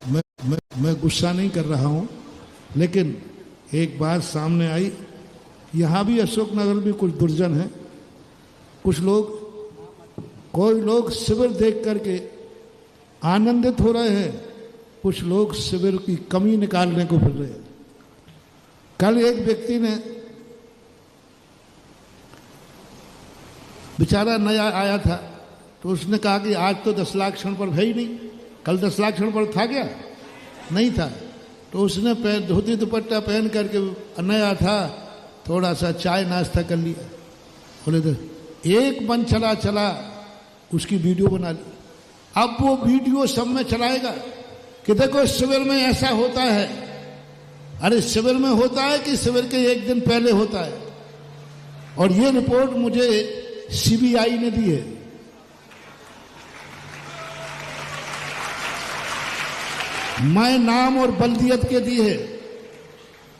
मैं गुस्सा नहीं कर रहा हूं, लेकिन एक बात सामने आई। यहाँ भी अशोकनगर में कुछ दुर्जन हैं, कुछ लोग, कोई लोग शिविर देख करके आनंदित हो रहे हैं, कुछ लोग शिविर की कमी निकालने को फिर रहे हैं। कल एक व्यक्ति ने, बेचारा नया आया था, तो उसने कहा कि आज तो 10 लाख क्षण पर है ही नहीं, कल 10 लाख क्षण पर था क्या? नहीं था। तो उसने धोती दुपट्टा पहन करके नया था, थोड़ा सा चाय नाश्ता कर लिया, बोले तो एक मन चला चला उसकी वीडियो बना ली। अब वो वीडियो सब में चलाएगा कि देखो शिविर में ऐसा होता है। अरे शिविर में होता है कि शिविर के एक दिन पहले होता है? और ये रिपोर्ट मुझे सीबीआई ने दी है। मैं नाम और बल्दियत के दी है,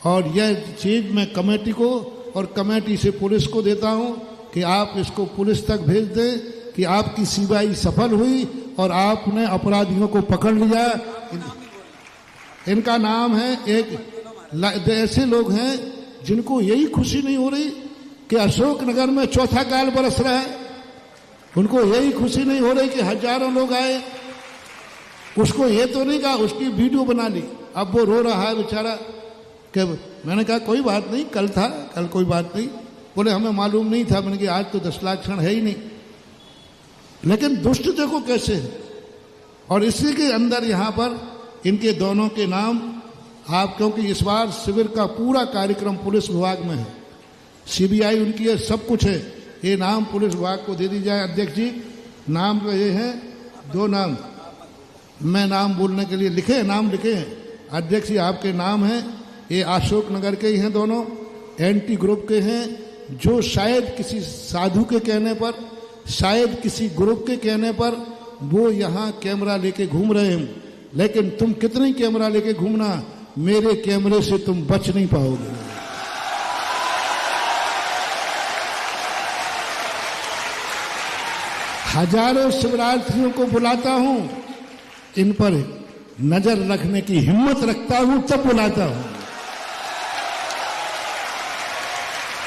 और यह चीज मैं कमेटी को और कमेटी से पुलिस को देता हूं कि आप इसको पुलिस तक भेज दें कि आपकी सीबीआई सफल हुई और आपने अपराधियों को पकड़ लिया। इनका नाम है, एक ऐसे लोग हैं जिनको यही खुशी नहीं हो रही कि अशोकनगर में चौथा काल बरस रहा है, उनको यही खुशी नहीं हो रही कि हजारों लोग आए। उसको ये तो नहीं कहा, उसकी वीडियो बना ली। अब वो रो रहा है बेचारा कि मैंने कहा कोई बात नहीं, कल था, कल कोई बात नहीं। बोले हमें मालूम नहीं था। मैंने कहा आज तो 10 लाख क्षण है ही नहीं। लेकिन दुष्ट देखो कैसे है। और इसी के अंदर यहाँ पर इनके दोनों के नाम आप, क्योंकि इस बार शिविर का पूरा कार्यक्रम पुलिस विभाग में है, सीबीआई उनकी है, सब कुछ है। ये नाम पुलिस विभाग को दे दी जाए। अध्यक्ष जी, नाम तो ये हैं, 2 नाम मैं नाम बोलने के लिए लिखे, नाम लिखे हैं। अध्यक्ष जी आपके नाम हैं, ये अशोकनगर के ही हैं, दोनों एंटी ग्रुप के हैं, जो शायद किसी साधु के कहने पर, शायद किसी ग्रुप के कहने पर वो यहाँ कैमरा लेके घूम रहे हैं। लेकिन तुम कितनी कैमरा लेके घूमना, मेरे कैमरे से तुम बच नहीं पाओगे। हजारों शिवरात्रियों को बुलाता हूं, इन पर नजर रखने की हिम्मत रखता हूं तब बुलाता हूं।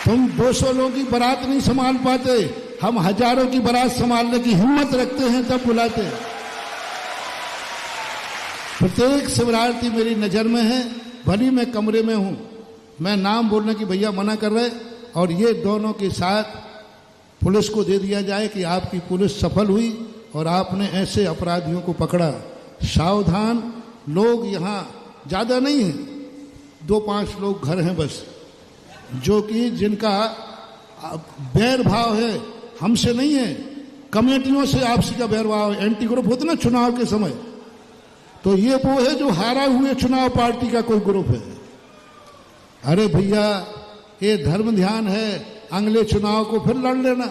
तुम 200 लोगों की बारात नहीं संभाल पाते, हम हजारों की बारात संभालने की हिम्मत रखते हैं तब बुलाते हैं। प्रत्येक शिवरात्रि मेरी नजर में है, भली मैं कमरे में हूं, मैं नाम बोलने की भैया मना कर रहे। और ये दोनों के साथ पुलिस को दे दिया जाए कि आपकी पुलिस सफल हुई और आपने ऐसे अपराधियों को पकड़ा। सावधान, लोग यहाँ ज्यादा नहीं है, 2-5 लोग घर हैं बस, जो कि जिनका बैर भाव है, हमसे नहीं है, कमेटियों से आपसी का बैर भाव है। एंटी ग्रुप होते ना चुनाव के समय, तो ये वो है जो हारा हुए चुनाव पार्टी का कोई ग्रुप है। अरे भैया, ये धर्म ध्यान है, अगले चुनाव को फिर लड़ लेना।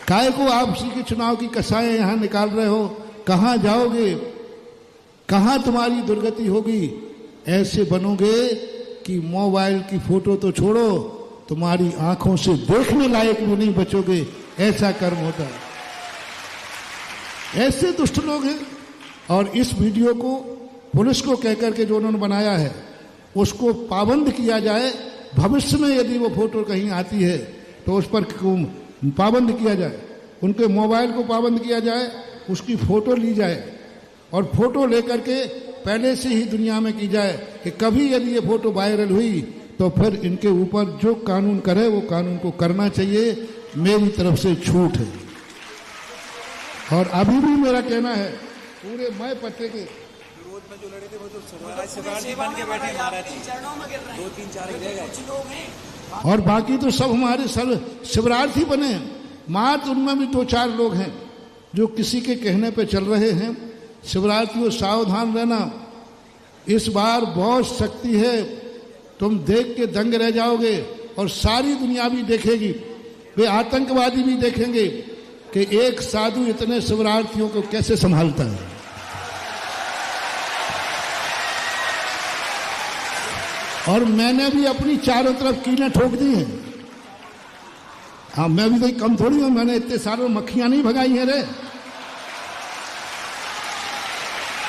काय को आपसी के चुनाव की कसाएं यहां निकाल रहे हो? कहां जाओगे, कहां तुम्हारी दुर्गति होगी? ऐसे बनोगे कि मोबाइल की फोटो तो छोड़ो, तुम्हारी आंखों से देखने लायक भी नहीं बचोगे। ऐसा कर्म होता है। ऐसे दुष्ट लोग हैं। और इस वीडियो को पुलिस को कहकर के जो उन्होंने बनाया है, उसको पाबंद किया जाए। भविष्य में यदि वो फोटो कहीं आती है तो उस पर पाबंद किया जाए, उनके मोबाइल को पाबंद किया जाए, उसकी फोटो ली जाए और फोटो लेकर के पहले से ही दुनिया में की जाए कि कभी यदि ये फोटो वायरल हुई तो फिर इनके ऊपर जो कानून करे वो कानून को करना चाहिए। मेरी तरफ से छूट है। और अभी भी मेरा कहना है, पूरे मैं पट्टे के विरोध में जो लड़े थे वो तो शिवरात्रि बन के बैठे महाराज, 2-3-4 लोग, और बाकी तो सब हमारे शिवरार्थी बने हैं। मात्र उनमें भी 2-4 लोग हैं जो किसी के कहने पे चल रहे हैं। शिवरात्रियों, सावधान रहना, इस बार बहुत शक्ति है, तुम देख के दंग रह जाओगे। और सारी दुनिया भी देखेगी, वे आतंकवादी भी देखेंगे कि एक साधु इतने शिवरार्थियों को कैसे संभालता है। और मैंने भी अपनी चारों तरफ कीलें ठोक दी हैं। हाँ, मैं भी कोई कम थोड़ी हूं, मैंने इतने सालों मक्खियां नहीं भगाई हैं रे।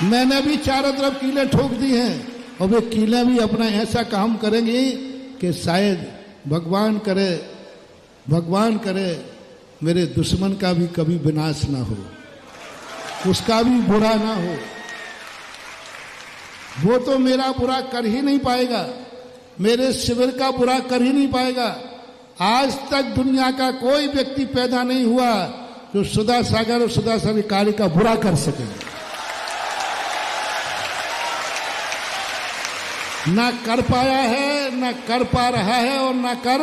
मैंने भी चारों तरफ कीलें ठोक दी हैं, और वे कीलें भी अपना ऐसा काम करेंगी कि शायद भगवान करे मेरे दुश्मन का भी कभी विनाश ना हो, उसका भी बुरा ना हो। वो तो मेरा बुरा कर ही नहीं पाएगा, मेरे शिविर का बुरा कर ही नहीं पाएगा। आज तक दुनिया का कोई व्यक्ति पैदा नहीं हुआ जो सुधा सागर और सुधा सरकारी का बुरा कर सके। ना कर पाया है, ना कर पा रहा है, और ना कर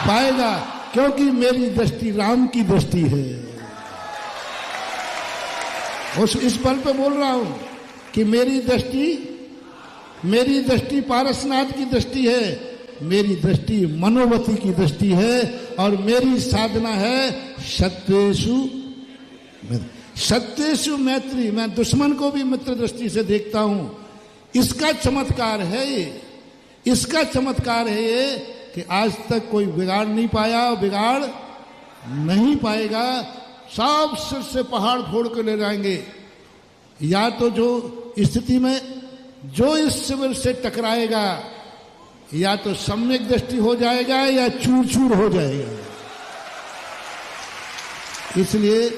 पाएगा, क्योंकि मेरी दृष्टि राम की दृष्टि है। इस बल पे बोल रहा हूं कि मेरी दृष्टि पारसनाथ की दृष्टि है, मेरी दृष्टि मनोवती की दृष्टि है, और मेरी साधना है सत्येषु मैत्री। मैं दुश्मन को भी मित्र दृष्टि से देखता हूं। इसका चमत्कार है ये कि आज तक कोई बिगाड़ नहीं पाया, बिगाड़ नहीं पाएगा। सब सिर से पहाड़ फोड़ के ले जाएंगे। या तो जो स्थिति में जो इस शिविर से टकराएगा, या तो सम्यक दृष्टि हो जाएगा या चूर चूर हो जाएगा। इसलिए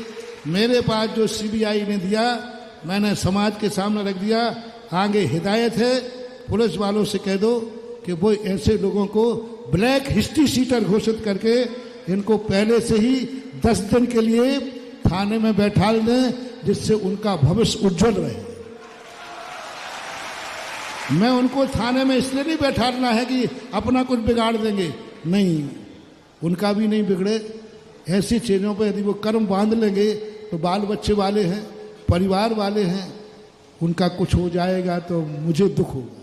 मेरे पास जो सीबीआई ने दिया, मैंने समाज के सामने रख दिया। आगे हिदायत है, पुलिस वालों से कह दो कि वो ऐसे लोगों को ब्लैक हिस्ट्री शीटर घोषित करके इनको पहले से ही 10 दिन के लिए थाने में बैठा दें, जिससे उनका भविष्य उज्जवल रहे। मैं उनको थाने में इसलिए नहीं बैठाना है कि अपना कुछ बिगाड़ देंगे, नहीं, उनका भी नहीं बिगड़े। ऐसी चीजों पर यदि वो कर्म बांध लेंगे तो बाल बच्चे वाले हैं, परिवार वाले हैं, उनका कुछ हो जाएगा तो मुझे दुख होगा।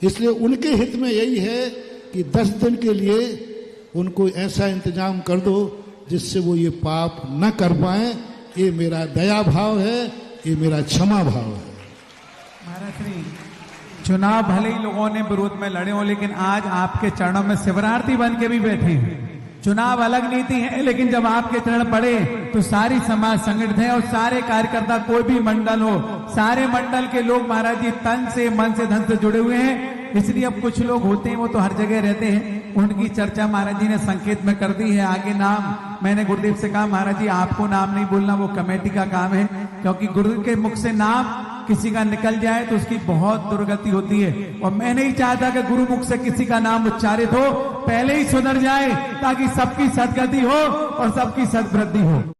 इसलिए उनके हित में यही है कि 10 दिन के लिए उनको ऐसा इंतजाम कर दो जिससे वो ये पाप न कर पाए। ये मेरा दया भाव है, ये मेरा क्षमा भाव है। महाराज श्री, चुनाव भले ही लोगों ने विरोध में लड़े हो, लेकिन आज आपके चरणों में शिवरार्थी बन के भी बैठे हैं। चुनाव अलग नीति है, लेकिन जब आपके चरण पड़े तो सारी समाज संगठित है, और सारे कार्यकर्ता, कोई भी मंडल हो, सारे मंडल के लोग महाराज जी तन से, मन से, धन से जुड़े हुए हैं। इसलिए अब कुछ लोग होते हैं वो तो हर जगह रहते हैं, उनकी चर्चा महाराज जी ने संकेत में कर दी है। आगे नाम मैंने गुरुदेव से कहा, महाराज जी आपको नाम नहीं बोलना, वो कमेटी का काम है, क्योंकि गुरुदेव के मुख से नाम किसी का निकल जाए तो उसकी बहुत दुर्गति होती है। और मैं नहीं चाहता कि गुरु मुख से किसी का नाम उच्चारित हो, पहले ही सुधर जाए, ताकि सबकी सदगति हो और सबकी सदवृद्धि हो।